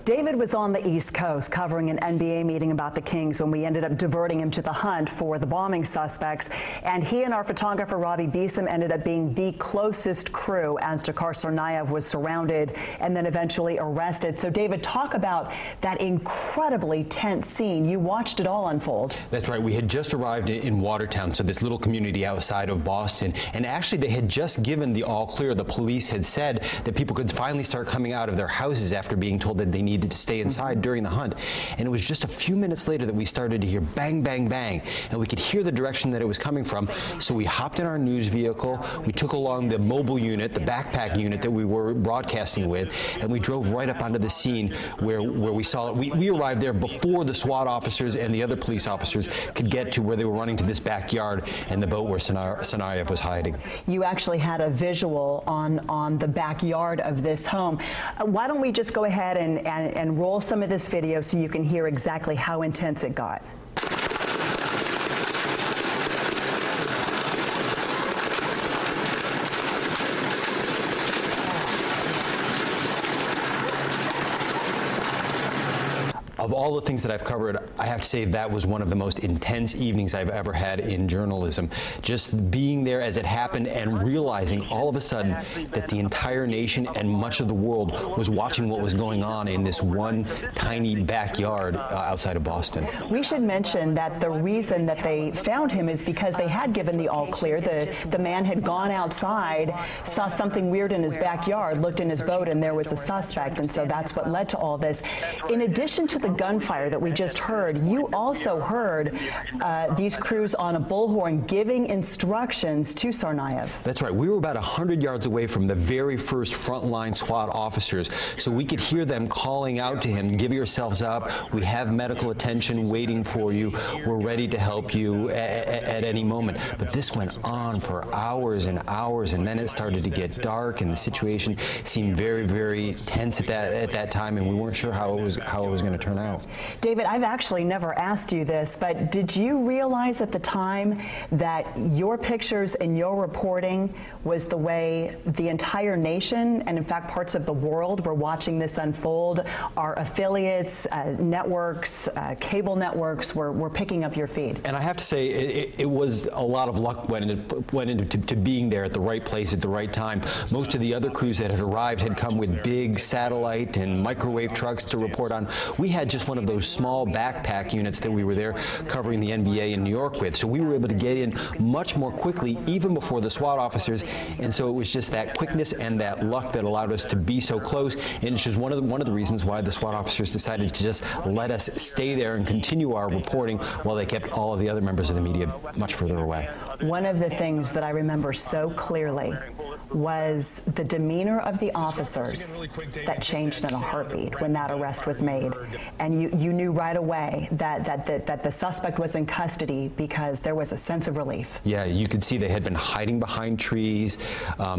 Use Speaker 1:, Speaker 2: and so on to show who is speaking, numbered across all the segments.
Speaker 1: David was on the East Coast covering an NBA meeting about the Kings when we ended up diverting him to the hunt for the bombing suspects. And he and our photographer, Robbie Beeson, ended up being the closest crew as Dzhokhar Tsarnaev was surrounded and then eventually arrested. So, David, talk about that incredibly tense scene. You watched it all unfold.
Speaker 2: That's right. We had just arrived in Watertown, so this little community outside of Boston. And actually, they had just given the all clear. The police had said that people could finally start coming out of their houses after being told that they needed to stay inside during the hunt. And it was just a few minutes later that we started to hear bang, bang, bang. And we could hear the direction that it was coming from. So we hopped in our news vehicle. We took along the mobile unit, the backpack unit that we were broadcasting with, and we drove right up onto the scene where we saw it. We arrived there before the SWAT officers and the other police officers could get to where they were running to this backyard and the boat where Tsarnaev was hiding.
Speaker 1: You actually had a visual on the backyard of this home. Why don't we just go ahead and roll some of this video so you can hear exactly how intense it got.
Speaker 2: Of all the things that I've covered, I have to say that was one of the most intense evenings I've ever had in journalism. Just being there as it happened and realizing all of a sudden that the entire nation and much of the world was watching what was going on in this one tiny backyard outside of Boston.
Speaker 1: We should mention that the reason that they found him is because they had given the all clear. The man had gone outside, saw something weird in his backyard, looked in his boat, and there was a suspect, and so that's what led to all this. In addition to the gunfire that we just heard, you also heard these crews on a bullhorn giving instructions to Tsarnaev.
Speaker 2: That's right. We were about 100 yards away from the very first frontline SWAT officers, so we could hear them calling out to him, "Give yourselves up. We have medical attention waiting for you. We're ready to help you at any moment." But this went on for hours and hours, and then it started to get dark, and the situation seemed very, very tense at that time, and we weren't sure how it was going to turn out.
Speaker 1: David, I've actually never asked you this, but did you realize at the time that your pictures and your reporting was the way the entire nation, and in fact parts of the world, were watching this unfold? Our affiliates, networks, cable networks were picking up your feed.
Speaker 2: And I have to say, it was a lot of luck went into being there at the right place at the right time. Most of the other crews that had arrived had come with big satellite and microwave trucks to report on. We had just one of those small backpack units that we were there covering the NBA in New York with. So we were able to get in much more quickly, even before the SWAT officers. And so it was just that quickness and that luck that allowed us to be so close. And it's just one of the reasons why the SWAT officers decided to just let us stay there and continue our reporting while they kept all of the other members of the media much further away.
Speaker 1: One of the things that I remember so clearly was the demeanor of the officers that changed in a heartbeat when that arrest was made. And you knew right away that the suspect was in custody because there was a sense of relief.
Speaker 2: Yeah, you could see they had been hiding behind trees.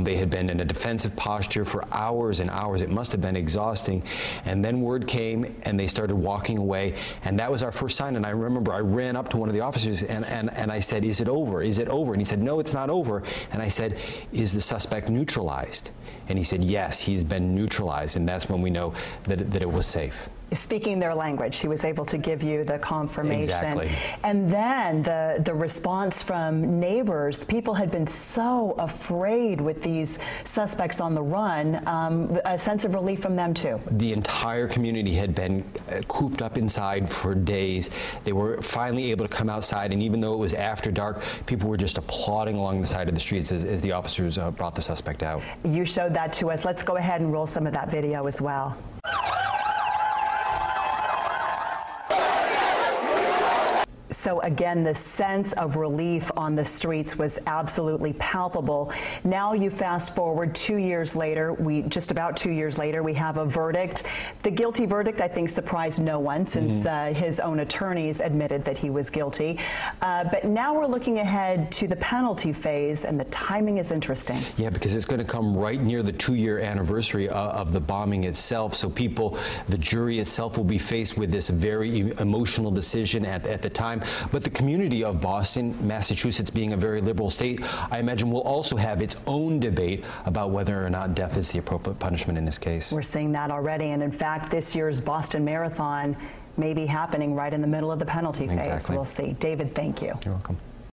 Speaker 2: They had been in a defensive posture for hours and hours. It must have been exhausting. And then word came and they started walking away. And that was our first sign. And I remember I ran up to one of the officers and I said, "Is it over? Is it over?" And he said, "No, it's not over." And I said, "Is the suspect neutralized?" And he said, "Yes, he's been neutralized." And that's when we know that it was safe.
Speaker 1: Speaking their language, he was able to give you the confirmation.
Speaker 2: Exactly.
Speaker 1: And then the response from neighbors, people had been so afraid with these suspects on the run, a sense of relief from them too.
Speaker 2: The entire community had been cooped up inside for days. They were finally able to come outside, and even though it was after dark, people were just applauding along the side of the streets as the officers brought the suspect out.
Speaker 1: You showed that to us. Let's go ahead and roll some of that video as well. So again, the sense of relief on the streets was absolutely palpable. Now you fast forward 2 years later, just about 2 years later, we have a verdict. The guilty verdict, I think, surprised no one since his own attorneys admitted that he was guilty. But now we're looking ahead to the penalty phase, and the timing is interesting.
Speaker 2: Yeah, because it's going to come right near the 2-year anniversary of the bombing itself. So the jury itself will be faced with this very emotional decision at the time. But the community of Boston, Massachusetts being a very liberal state, I imagine will also have its own debate about whether or not death is the appropriate punishment in this case.
Speaker 1: We're seeing that already, and in fact, this year's Boston Marathon may be happening right in the middle of the penalty phase.
Speaker 2: Exactly.
Speaker 1: We'll see. David, thank you.
Speaker 2: You're welcome.